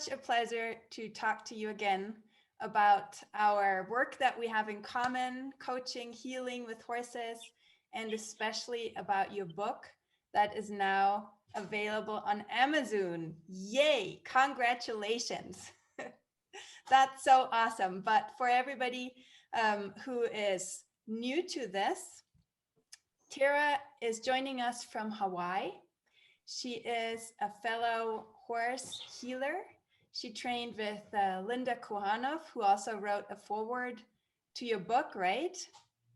such a pleasure to talk to you again about our work that we have in common, coaching, healing with horses, and especially about your book that is now available on Amazon. Yay! Congratulations. That's so awesome. But for everybody who is new to this, Tara is joining us from Hawaii. She is a fellow horse healer. She trained with Linda Kohanov, who also wrote a foreword to your book, right?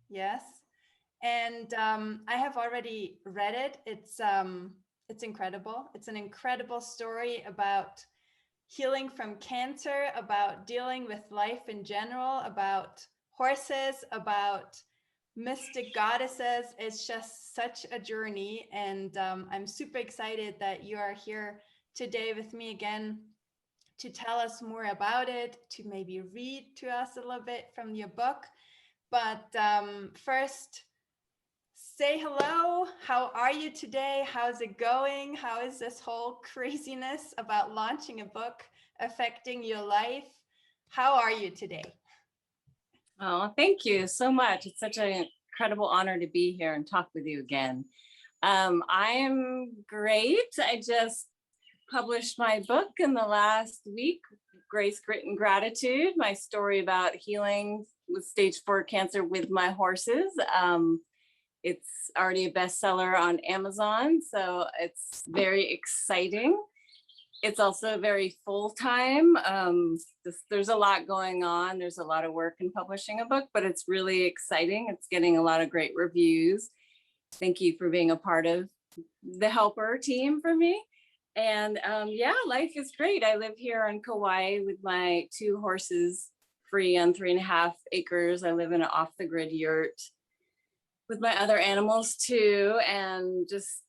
Yes. And I have already read it. It's incredible. It's an incredible story about healing from cancer, about dealing with life in general, about horses, about mystic goddesses. It's just such a journey. And I'm super excited that you are here today with me again to tell us more about it, to maybe read to us a little bit from your book. But first, say hello. How are you today? How's it going? How is this whole craziness about launching a book affecting your life? How are you today? Oh, thank you so much. It's such an incredible honor to be here and talk with you again. I'm great. I just published my book in the last week, Grace, Grit, and Gratitude, my story about healing with stage 4 cancer with my horses. It's already a bestseller on Amazon, so it's very exciting. It's also very full-time. There's a lot going on. There's a lot of work in publishing a book, but it's really exciting. It's getting a lot of great reviews. Thank you for being a part of the helper team for me. And yeah, life is great. I live here in Kauai with my 2 horses, free on 3.5 acres. I live in an off-the-grid yurt with my other animals too, and just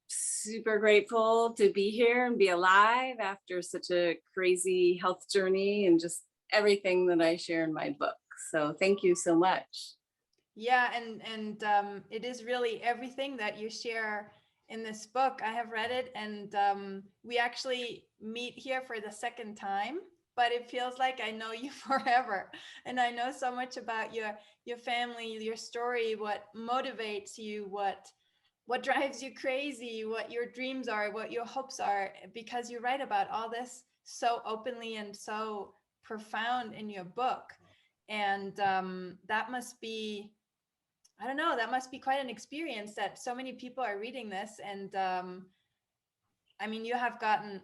super grateful to be here and be alive after such a crazy health journey and just everything that I share in my book. So thank you so much. Yeah, and it is really everything that you share in this book. I have read it, and we actually meet here for the second time, but it feels like I know you forever, and I know so much about your family, your story, what motivates you, what drives you crazy, what your dreams are, what your hopes are, because you write about all this so openly and so profound in your book. And that must be, I don't know, that must be quite an experience that so many people are reading this. And I mean, you have gotten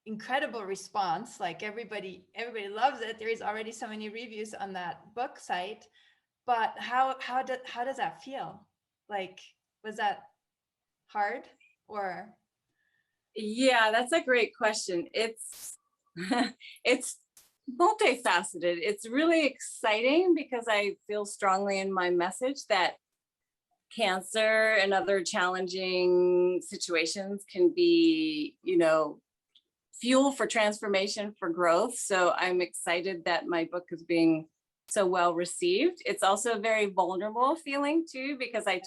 incredible response. Like everybody loves it. There is already so many reviews on that book site. But how does that feel? Like, was that hard or? Yeah, that's a great question. It's it's multifaceted. It's really exciting because I feel strongly in my message that cancer and other challenging situations can be, fuel for transformation, for growth. So I'm excited that my book is being so well received. It's also a very vulnerable feeling too, because I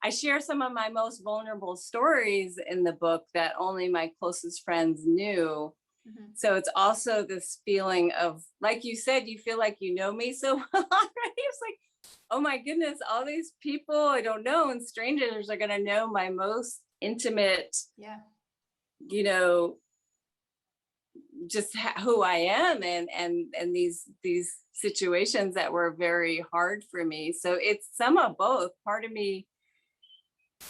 share some of my most vulnerable stories in the book that only my closest friends knew. Mm-hmm. So it's also this feeling of, like you said, you feel like you know me so well already. It's like, oh my goodness, all these people I don't know and strangers are going to know my most intimate, just who I am and these situations that were very hard for me. So it's some of both. Part of me,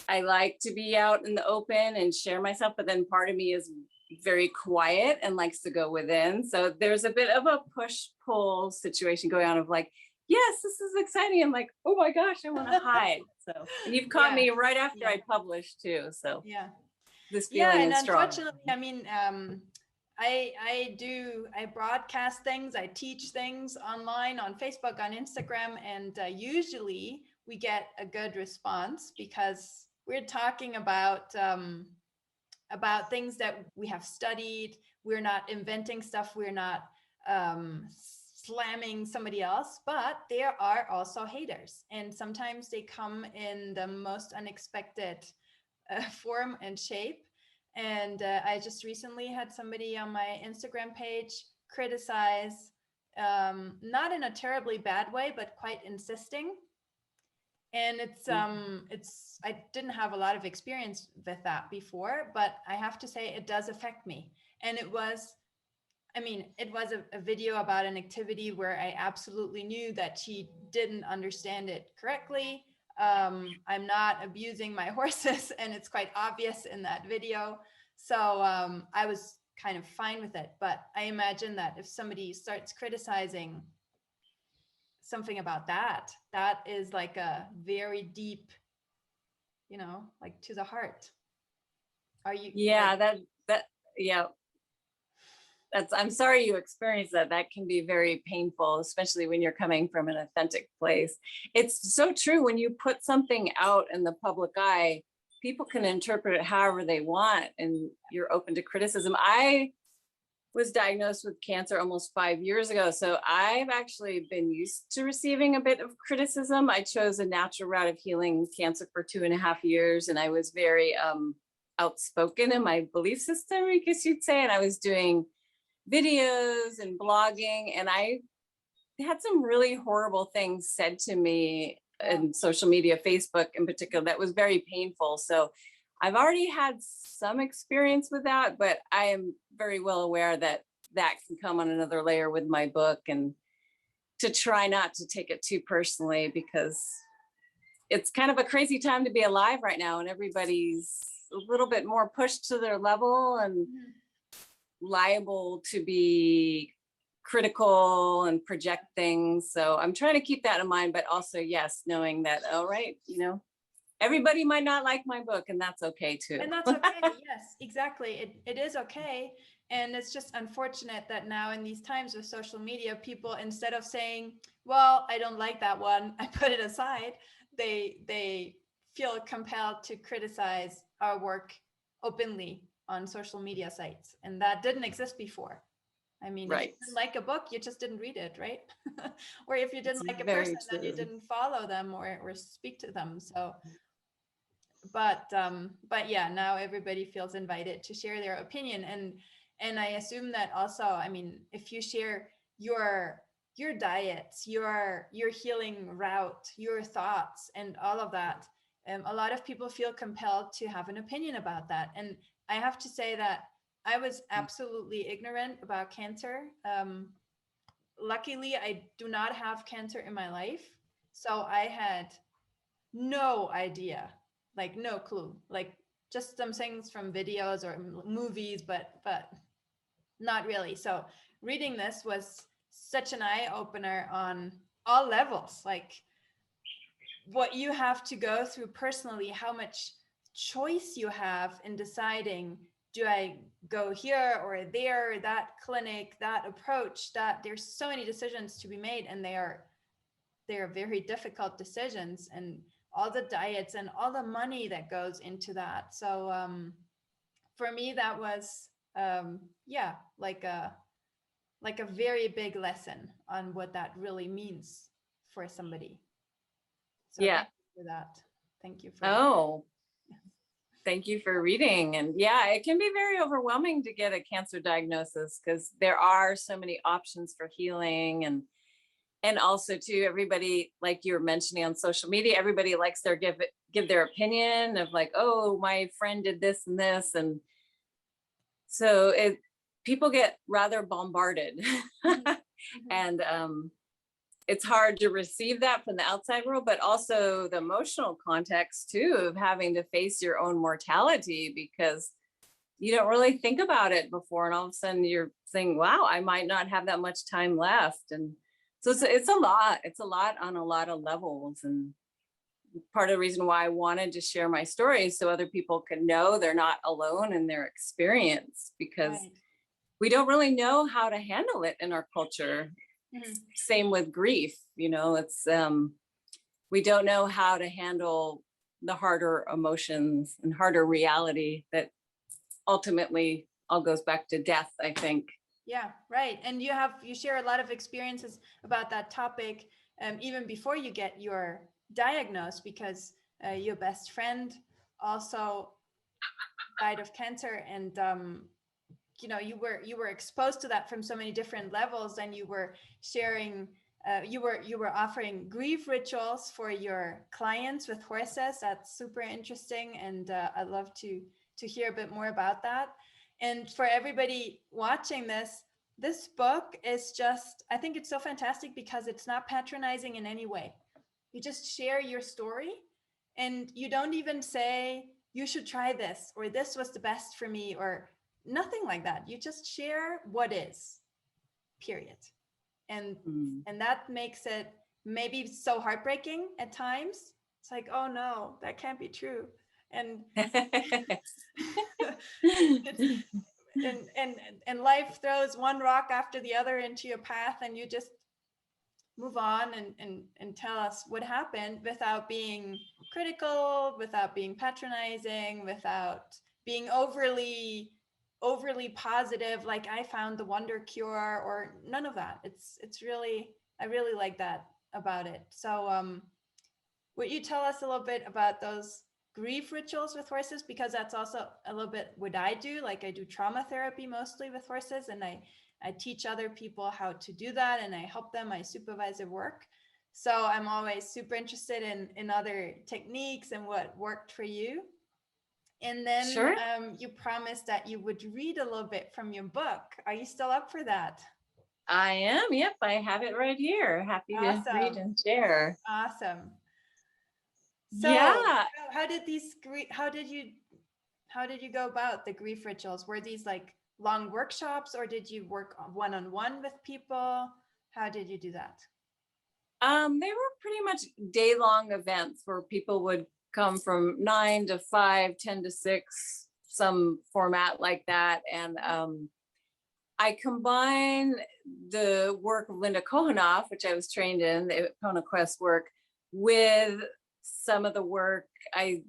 I like to be out in the open and share myself, but then part of me is very quiet and likes to go within. So there's a bit of a push-pull situation going on of like, yes, this is exciting. I'm like, oh my gosh, I want to hide. So, and you've caught me right after I published too. So this feeling is strong. Unfortunately, I mean, I broadcast things, I teach things online on Facebook, on Instagram, and usually we get a good response because we're talking about things that we have studied. We're not inventing stuff. We're not slamming somebody else, but there are also haters, and sometimes they come in the most unexpected form and shape. And I just recently had somebody on my Instagram page criticize, not in a terribly bad way, but quite insisting. And it's I didn't have a lot of experience with that before, but I have to say it does affect me. And it was, I mean, it was a video about an activity where I absolutely knew that she didn't understand it correctly. I'm not abusing my horses, and it's quite obvious in that video. So I was kind of fine with it. But I imagine that if somebody starts criticizing something about that, that is like a very deep, like to the heart. Are you? Yeah, like, yeah, I'm sorry you experienced that. That can be very painful, especially when you're coming from an authentic place. It's so true. When you put something out in the public eye, people can interpret it however they want, and you're open to criticism. I was diagnosed with cancer almost 5 years ago, so I've actually been used to receiving a bit of criticism. I chose a natural route of healing cancer for 2.5 years, and I was very outspoken in my belief system, I guess you'd say, and I was doing videos and blogging, and I had some really horrible things said to me in social media, Facebook in particular, that was very painful. So I've already had some experience with that, but I am very well aware that that can come on another layer with my book, and to try not to take it too personally, because it's kind of a crazy time to be alive right now, and everybody's a little bit more pushed to their level and liable to be critical and project things. So I'm trying to keep that in mind, but also, yes, knowing that, all right, everybody might not like my book, and that's okay too. And that's okay. Yes, exactly. It is okay. And it's just unfortunate that now in these times with social media, people, instead of saying, well, I don't like that one, I put it aside, they feel compelled to criticize our work openly on social media sites. And that didn't exist before. I mean, if you Right. didn't like a book, you just didn't read it, right? Or if you didn't It's like a very person, then you true. didn't follow them or speak to them. So but yeah, now everybody feels invited to share their opinion. And I assume that also, I mean, if you share your diets, your healing route, your thoughts, and all of that, a lot of people feel compelled to have an opinion about that. And I have to say that I was absolutely ignorant about cancer. Luckily, I do not have cancer in my life, so I had no idea, like no clue, like just some things from videos or movies, but not really. So reading this was such an eye opener on all levels, like what you have to go through personally, how much choice you have in deciding, do I go here or there, that clinic, that approach, that there's so many decisions to be made, and they are very difficult decisions, and all the diets and all the money that goes into that. So for me, that was yeah, like a very big lesson on what that really means for somebody. So Yeah. thank you for that. Thank you for Oh, thank you for reading. And yeah, it can be very overwhelming to get a cancer diagnosis, because there are so many options for healing. And also too, everybody, like you were mentioning on social media, everybody likes their give their opinion of like, oh, my friend did this and this. And so people get rather bombarded. And it's hard to receive that from the outside world, but also the emotional context too, of having to face your own mortality, because you don't really think about it before, and all of a sudden you're saying, wow, I might not have that much time left. And so it's a lot on a lot of levels. And part of the reason why I wanted to share my story, so other people can know they're not alone in their experience, because right. we don't really know how to handle it in our culture. Same with grief, it's we don't know how to handle the harder emotions and harder reality that ultimately all goes back to death, I think. Yeah, right. And you share a lot of experiences about that topic, even before you get your diagnosis, because your best friend also died of cancer, and you know, you were exposed to that from so many different levels, and you were sharing, you were offering grief rituals for your clients with horses. That's super interesting, and I'd love to hear a bit more about that. And for everybody watching this book is just, I think it's so fantastic because it's not patronizing in any way. You just share your story, and you don't even say you should try this, or this was the best for me, or nothing like that. You just share what is, period. And that makes it maybe so heartbreaking at times. It's like, oh no, that can't be true. And and life throws one rock after the other into your path, and you just move on and tell us what happened without being critical, without being patronizing, without being overly positive, like I found the wonder cure, or none of that. It's really, I really like that about it. So would you tell us a little bit about those grief rituals with horses? Because that's also a little bit what I do. Like I do trauma therapy mostly with horses, and I teach other people how to do that, and I help them, I supervise their work. So I'm always super interested in other techniques and what worked for you. And then Sure. You promised that you would read a little bit from your book. Are you still up for that? I am. Yep, I have it right here. Happy to read and share. Awesome. So yeah. how did you go about the grief rituals? Were these like long workshops, or did you work one-on-one with people? How did you do that? They were pretty much day-long events where people would come from 9 to 5, 10 to 6, some format like that. And I combine the work of Linda Kohanoff, which I was trained in, the Kona Quest work, with some of the work I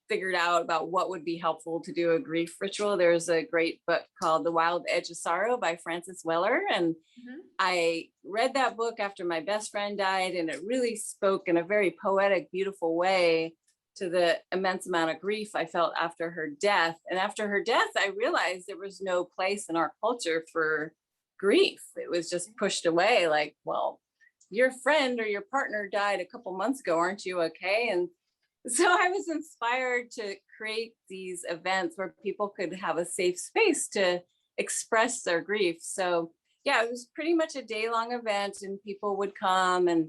figured out about what would be helpful to do a grief ritual. There's a great book called The Wild Edge of Sorrow by Frances Weller. And I read that book after my best friend died, and it really spoke in a very poetic, beautiful way to the immense amount of grief I felt after her death. And after her death, I realized there was no place in our culture for grief. It was just pushed away, like, well, your friend or your partner died a couple months ago, aren't you okay? And so I was inspired to create these events where people could have a safe space to express their grief. So yeah, it was pretty much a day-long event, and people would come, and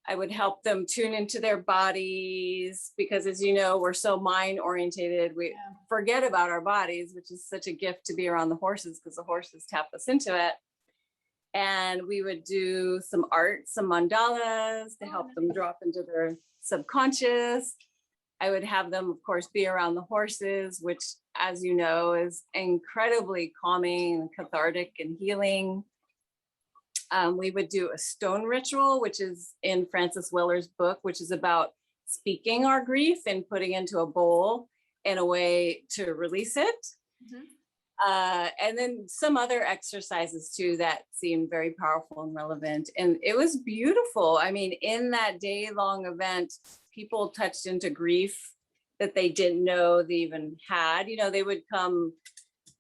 I would help them tune into their bodies, because as you know, we're so mind orientated. We forget about our bodies, which is such a gift to be around the horses, because the horses tap us into it. And we would do some art, some mandalas to help them drop into their subconscious. I would have them, of course, be around the horses, which, as you know, is incredibly calming and cathartic and healing. We would do a stone ritual, which is in Frances Weller's book, which is about speaking our grief and putting into a bowl in a way to release it. And then some other exercises too that seemed very powerful and relevant. And it was beautiful. I mean, in that day-long event, people touched into grief that they didn't know they even had. You know, they would come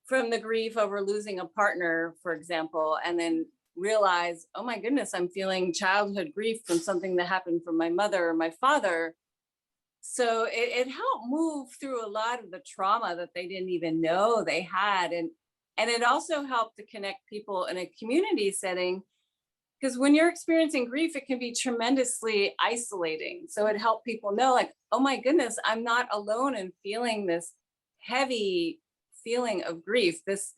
from the grief over losing a partner, for example, and then realize, oh my goodness, I'm feeling childhood grief from something that happened from my mother or my father. So it helped move through a lot of the trauma that they didn't even know they had. And it also helped to connect people in a community setting, because when you're experiencing grief, it can be tremendously isolating. So it helped people know, like, oh my goodness, I'm not alone in feeling this heavy feeling of grief. This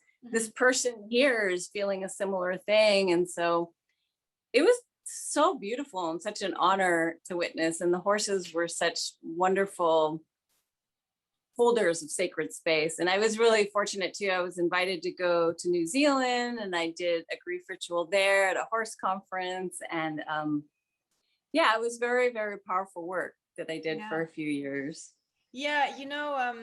person here is feeling a similar thing. And so it was so beautiful and such an honor to witness. And the horses were such wonderful holders of sacred space. And I was really fortunate too. I was invited to go to New Zealand, and I did a grief ritual there at a horse conference. And it was very, very powerful work that I did for a few years. Yeah, you know,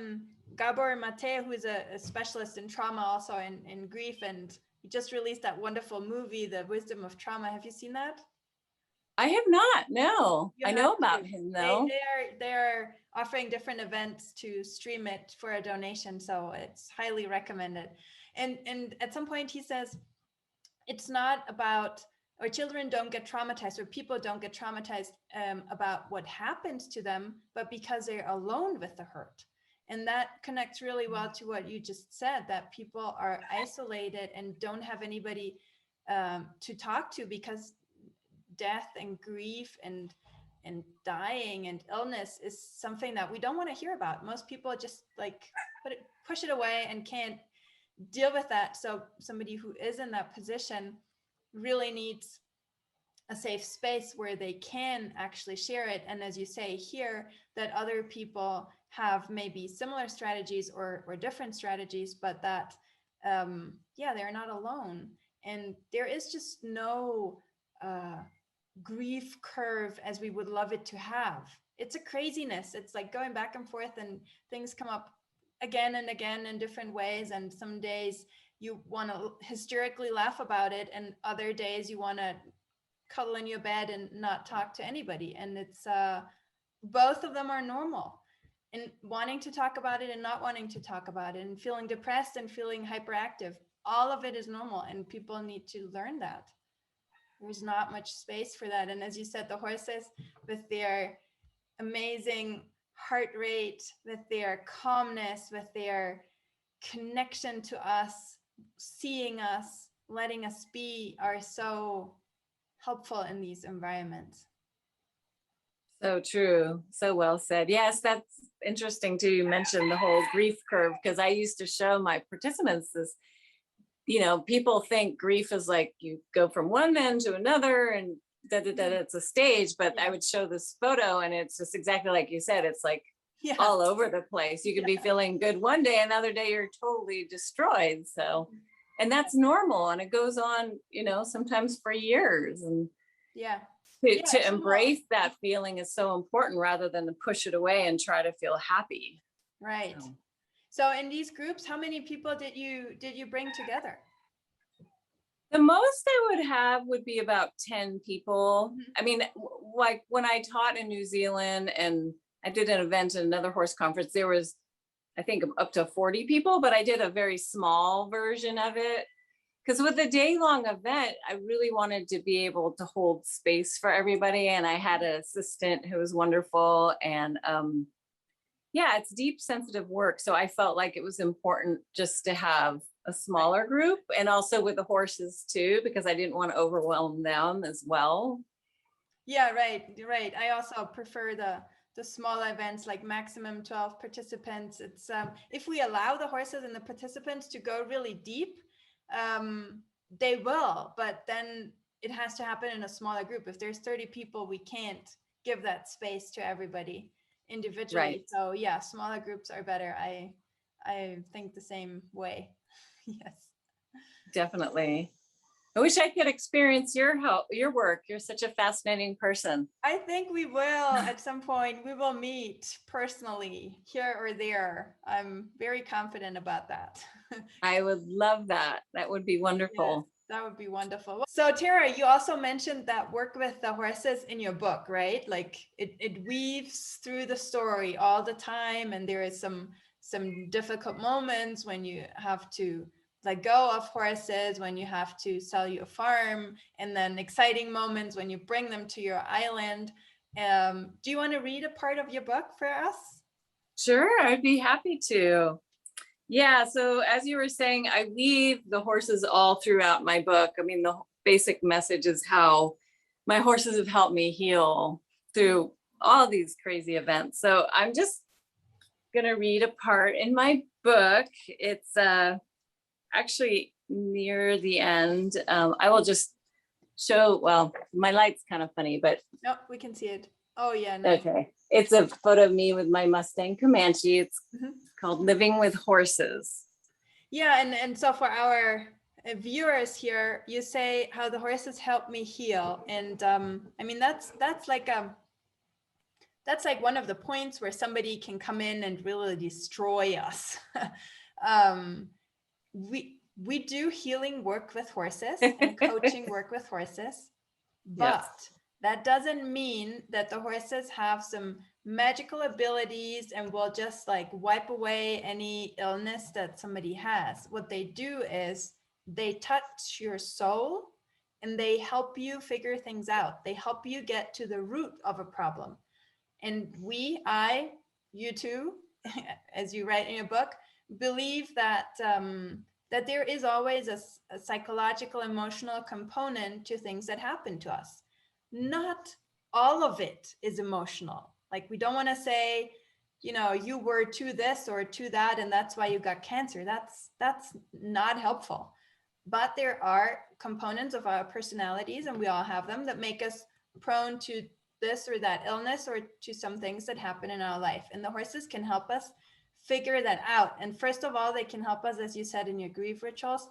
Gabor Mate, who is a specialist in trauma, also in grief, and he just released that wonderful movie, The Wisdom of Trauma. Have you seen that? I have not. No, You I have know to. about him though. They're offering different events to stream it for a donation, so it's highly recommended. And at some point he says it's not about, or children don't get traumatized, or people don't get traumatized about what happens to them, but because they're alone with the hurt. And that connects really well to what you just said, that people are isolated and don't have anybody to talk to, because death and grief and dying and illness is something that we don't want to hear about. Most people just like push it away and can't deal with that. So somebody who is in that position really needs a safe space where they can actually share it. And as you say here, that other people have maybe similar strategies or different strategies, but that they're not alone. And there is just no grief curve as we would love it to have. It's a craziness. It's like going back and forth, and things come up again and again in different ways. And some days you want to hysterically laugh about it, and other days you want to cuddle in your bed and not talk to anybody. And it's both of them are normal. And wanting to talk about it and not wanting to talk about it, and feeling depressed and feeling hyperactive, all of it is normal, and people need to learn that. There's not much space for that. And as you said, the horses with their amazing heart rate, with their calmness, with their connection to us, seeing us, letting us be, are so helpful in these environments. So true. So well said. Yes, that's interesting too. You mentioned the whole grief curve, because I used to show my participants this, people think grief is like you go from one end to another and it's a stage, but I would show this photo and it's just exactly like you said. It's like all over the place. You can be feeling good one day, another day you're totally destroyed. So, and that's normal, and it goes on, sometimes for years. And to embrace that feeling is so important, rather than to push it away and try to feel happy. Right. So in these groups, how many people did you bring together? The most I would have would be about 10 people. Mm-hmm. I mean, like when I taught in New Zealand and I did an event at another horse conference, there was, I think, up to 40 people, but I did a very small version of it. Because with the day-long event, I really wanted to be able to hold space for everybody. And I had an assistant who was wonderful. And it's deep, sensitive work. So I felt like it was important just to have a smaller group, and also with the horses too, because I didn't want to overwhelm them as well. Yeah, right. I also prefer the small events, like maximum 12 participants. It's if we allow the horses and the participants to go really deep, they will, but then it has to happen in a smaller group. If there's 30 people, we can't give that space to everybody individually. Right. So yeah, smaller groups are better. I think the same way. Yes, definitely. I wish I could experience your work. You're such a fascinating person. I think we will at some point. We will meet personally here or there. I'm very confident about that. I would love that. That would be wonderful. Yeah, that would be wonderful. So Tara, you also mentioned that work with the horses in your book, right? Like it weaves through the story all the time, and there is some difficult moments when you have to let go of horses, when you have to sell your farm, and then exciting moments when you bring them to your island. Do you want to read a part of your book for us? Sure, I'd be happy to. Yeah, so as you were saying, I weave the horses all throughout my book. I mean, the basic message is how my horses have helped me heal through all these crazy events. So I'm just gonna read a part in my book. It's actually near the end. I will just show, well, my light's kind of funny, but. No, we can see it. Oh yeah. Nice. Okay. It's a photo of me with my Mustang Comanche. It's called Living with Horses. Yeah, and so for our viewers here, you say how the horses help me heal. And I mean, that's like one of the points where somebody can come in and really destroy us. We do healing work with horses and coaching work with horses, but That doesn't mean that the horses have some magical abilities and will just like wipe away any illness that somebody has. What they do is they touch your soul and they help you figure things out. They help you get to the root of a problem. And you too, as you write in your book, believe that that there is always a psychological, emotional component to things that happen to us. Not all of it is emotional. Like, we don't want to say, you know, you were to this or to that, and that's why you got cancer. That's not helpful. But there are components of our personalities, and we all have them, that make us prone to this or that illness or to some things that happen in our life. And the horses can help us figure that out. And first of all, they can help us, as you said in your grief rituals,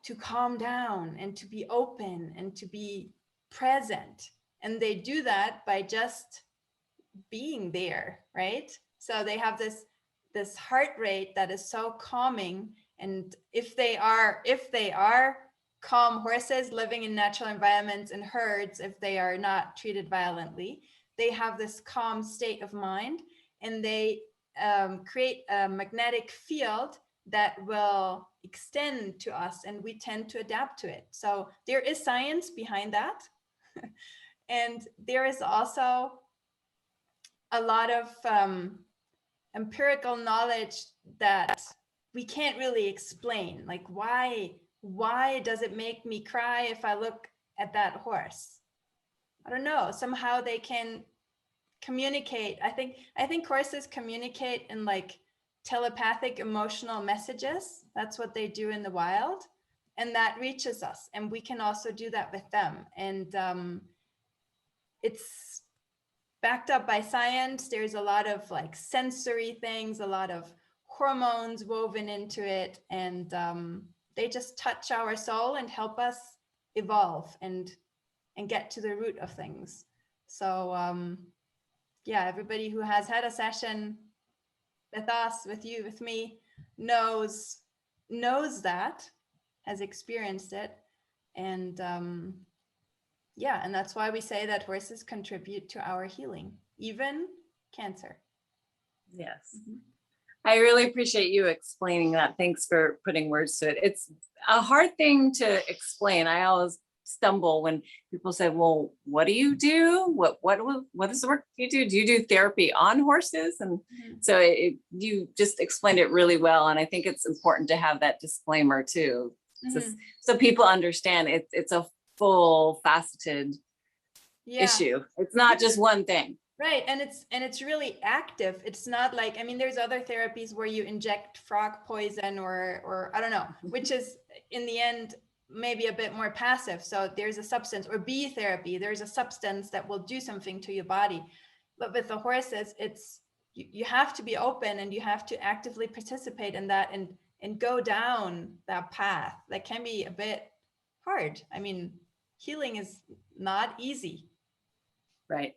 to calm down and to be open and to be present. And they do that by just being there, right? So they have this heart rate that is so calming. And if they are calm horses living in natural environments and herds, if they are not treated violently, they have this calm state of mind, and they create a magnetic field that will extend to us, and we tend to adapt to it. So there is science behind that. And there is also a lot of empirical knowledge that we can't really explain. Like, why does it make me cry if I look at that horse? I don't know. Somehow they can communicate. I think horses communicate in like telepathic emotional messages. That's what they do in the wild. And that reaches us. And we can also do that with them. And it's backed up by science. There's a lot of like sensory things, a lot of hormones woven into it. And they just touch our soul and help us evolve and get to the root of things. So yeah, everybody who has had a session with us, with you, with me, knows that, has experienced it. And yeah, and that's why we say that horses contribute to our healing, even cancer. Yes. Mm-hmm. I really appreciate you explaining that. Thanks for putting words to it. It's a hard thing to explain. I always stumble when people say, well, what do you do? What is the work you do? Do you do therapy on horses? And so you just explained it really well. And I think it's important to have that disclaimer too, so people understand it's a full faceted issue. It's not just one thing. Right. And it's really active. It's not like, I mean, there's other therapies where you inject frog poison or I don't know, which is in the end maybe a bit more passive. So there's a substance, or bee therapy, there's a substance that will do something to your body. But with the horses, it's you have to be open, and you have to actively participate in that and go down that path. That can be a bit hard. I mean, healing is not easy. Right.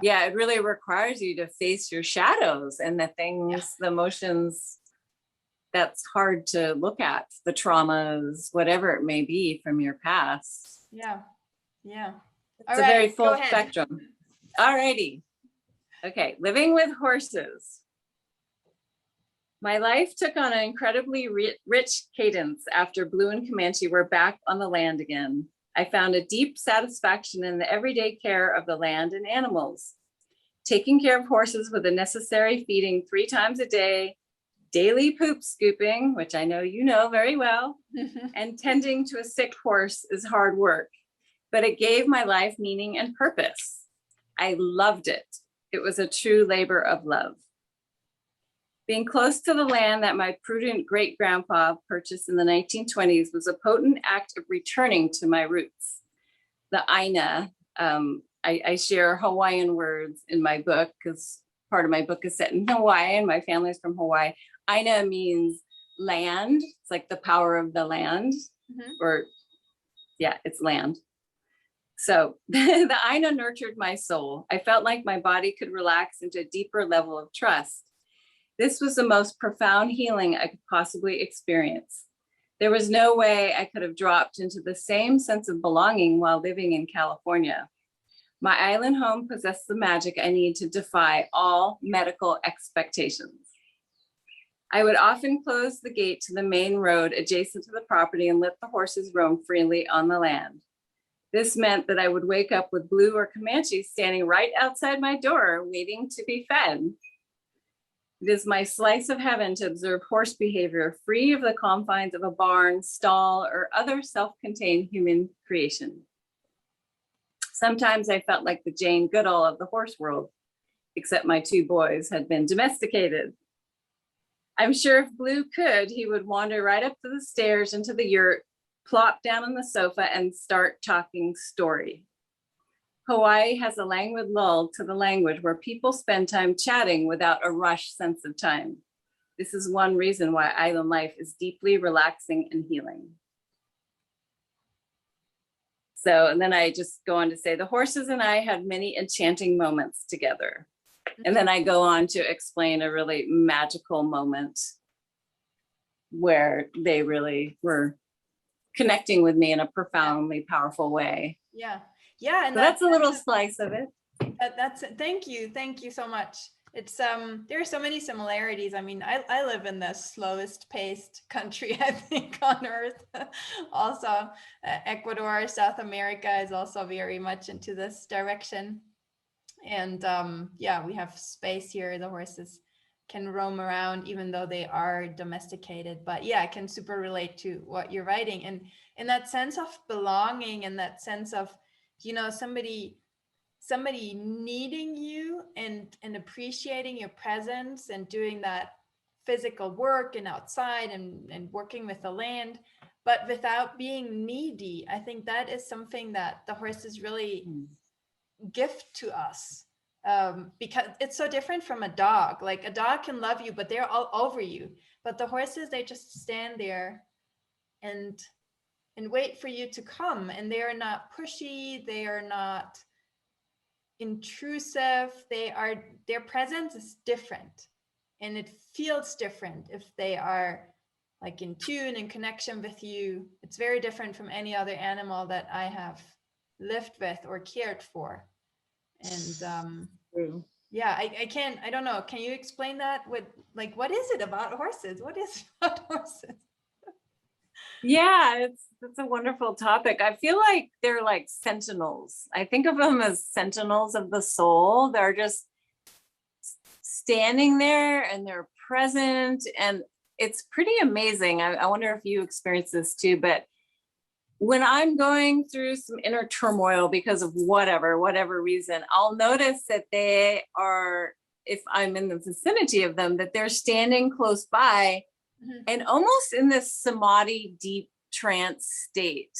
Yeah, it really requires you to face your shadows and the things, the emotions that's hard to look at, the traumas, whatever it may be from your past. Yeah. It's a very full spectrum. All righty. Okay, living with horses. My life took on an incredibly rich cadence after Blue and Comanche were back on the land again. I found a deep satisfaction in the everyday care of the land and animals. Taking care of horses with the necessary feeding 3 times a day, daily poop scooping, which I know you know very well, and tending to a sick horse is hard work, but it gave my life meaning and purpose. I loved it. It was a true labor of love. Being close to the land that my prudent great-grandpa purchased in the 1920s was a potent act of returning to my roots. The Aina, I share Hawaiian words in my book because part of my book is set in Hawaii and my family is from Hawaii. Aina means land. It's like the power of the land, it's land. So the Aina nurtured my soul. I felt like my body could relax into a deeper level of trust. This was the most profound healing I could possibly experience. There was no way I could have dropped into the same sense of belonging while living in California. My island home possessed the magic I need to defy all medical expectations. I would often close the gate to the main road adjacent to the property and let the horses roam freely on the land. This meant that I would wake up with Blue or Comanche standing right outside my door, waiting to be fed. It is my slice of heaven to observe horse behavior free of the confines of a barn, stall, or other self-contained human creation. Sometimes I felt like the Jane Goodall of the horse world, except my two boys had been domesticated. I'm sure if Blue could, he would wander right up to the stairs into the yurt, plop down on the sofa, and start talking story. Hawaii has a languid lull to the language where people spend time chatting without a rush sense of time. This is one reason why island life is deeply relaxing and healing. So, and then I just go on to say, the horses and I had many enchanting moments together. And then I go on to explain a really magical moment where they really were connecting with me in a profoundly powerful way. Yeah. Yeah. And so that's a little slice of it. Thank you so much. It's there are so many similarities. I mean, I live in the slowest paced country, I think, on earth. Also, Ecuador, South America is also very much into this direction. And yeah, we have space here. The horses can roam around even though they are domesticated. But yeah, I can super relate to what you're writing. And in that sense of belonging and that sense of, you know, somebody needing you and appreciating your presence and doing that physical work and outside and working with the land, but without being needy. I think that is something that the horses really gift to us, because it's so different from a dog. Like a dog can love you, but they're all over you. But the horses, they just stand there and wait for you to come. And they are not pushy. They are not intrusive. Their presence is different, and it feels different if they are like in tune and connection with you. It's very different from any other animal that I have lived with or cared for. And yeah, I don't know, can you explain that with, like, what is it about horses? What is it about horses? Yeah, it's a wonderful topic. I feel like they're like sentinels. I think of them as sentinels of the soul. They're just standing there and they're present, and it's pretty amazing. I wonder if you experience this too, but when I'm going through some inner turmoil because of whatever reason, I'll notice that they are, if I'm in the vicinity of them, that they're standing close by. Mm-hmm. And almost in this samadhi, deep trance state.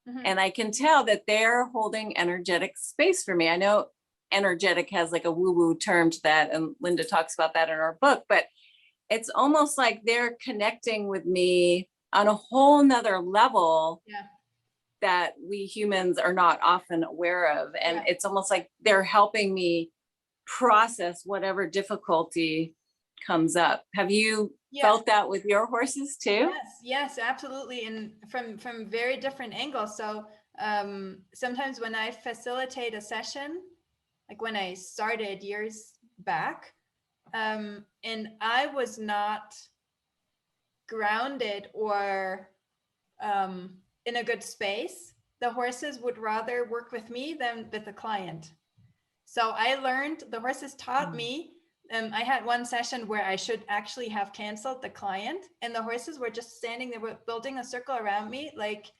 Mm-hmm. And I can tell that they're holding energetic space for me. I know energetic has like a woo-woo term to that, and Linda talks about that in her book, but it's almost like they're connecting with me on a whole nother level that we humans are not often aware of. And it's almost like they're helping me process whatever difficulty comes up. Have you felt that with your horses too? Yes, absolutely. And from very different angles. So sometimes when I facilitate a session, like when I started years back, and I was not grounded or in a good space, the horses would rather work with me than with the client. So I learned, the horses taught me. I had one session where I should actually have canceled the client, and the horses were just standing there building a circle around me, like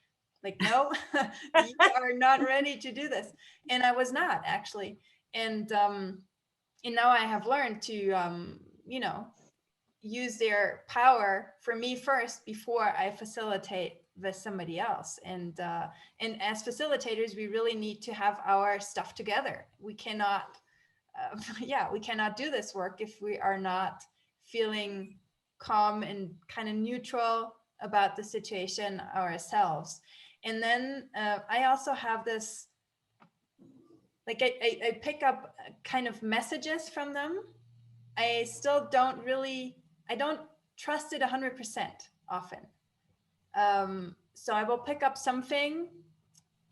no, you are not ready to do this. And I was not actually. And now I have learned to, use their power for me first before I facilitate with somebody else. And as facilitators, we really need to have our stuff together. We cannot we cannot do this work if we are not feeling calm and kind of neutral about the situation ourselves. And then I also have this, like I pick up kind of messages from them. I still don't trust it 100% often. So I will pick up something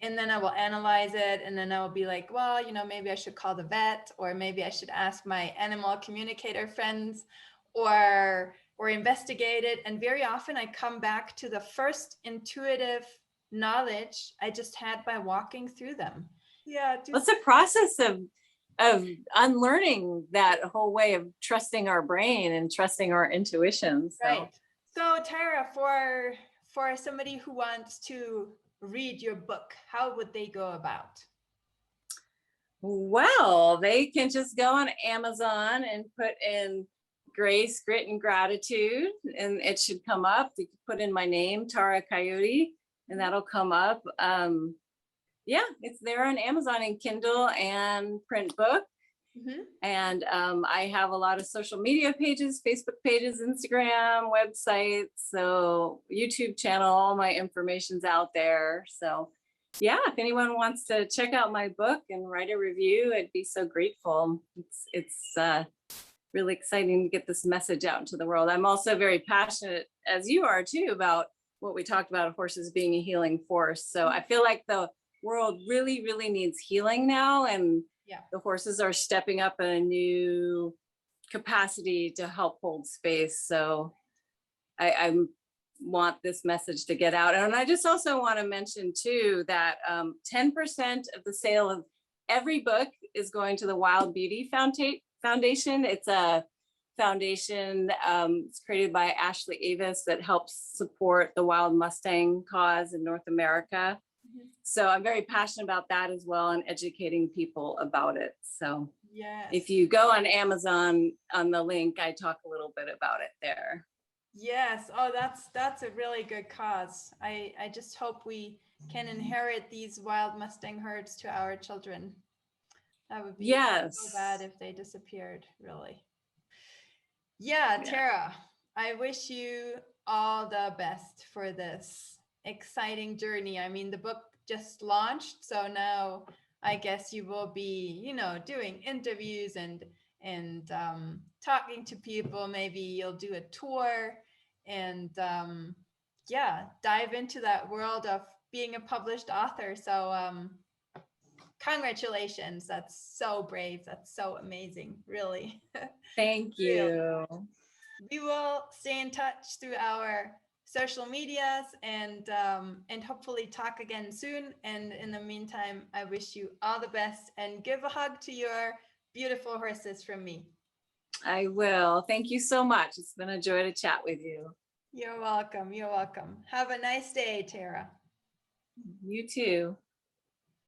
and then I will analyze it. And then I will be like, well, maybe I should call the vet, or maybe I should ask my animal communicator friends, or investigate it. And very often I come back to the first intuitive knowledge I just had by walking through them. Yeah. It's a process of unlearning that whole way of trusting our brain and trusting our intuition. So. Right. So Tara, for somebody who wants to read your book, how would they go about? Well, they can just go on Amazon and put in Grace, Grit, and Gratitude, and it should come up. You can put in my name, Tara Coyote, and that'll come up. Yeah, it's there on Amazon in Kindle and print book. Mm-hmm. And I have a lot of social media pages, Facebook pages, Instagram, websites, so YouTube channel, all my information's out there. So yeah, if anyone wants to check out my book and write a review, I'd be so grateful. It's really exciting to get this message out into the world. I'm also very passionate, as you are too, about what we talked about, horses being a healing force. So I feel like the world really, really needs healing now, and the horses are stepping up in a new capacity to help hold space. So I want this message to get out. And I just also want to mention too that 10% of the sale of every book is going to the Wild Beauty Foundation. It's a foundation, it's created by Ashley Avis that helps support the wild Mustang cause in North America. Mm-hmm. So I'm very passionate about that as well, and educating people about it. So yes, if you go on Amazon, on the link, I talk a little bit about it there. Yes. Oh, that's a really good cause. I just hope we can inherit these wild Mustang herds to our children. That would be so bad if they disappeared, really. Yeah, Tara, I wish you all the best for this exciting journey. I mean, the book just launched, so now I guess you will be, doing interviews and talking to people. Maybe you'll do a tour and dive into that world of being a published author. So congratulations. That's so brave. That's so amazing, really. Thank you. We will stay in touch through our social medias and hopefully talk again soon. And in the meantime, I wish you all the best, and give a hug to your beautiful horses from me. I will. Thank you so much. It's been a joy to chat with you. You're welcome. You're welcome. Have a nice day, Tara. You too.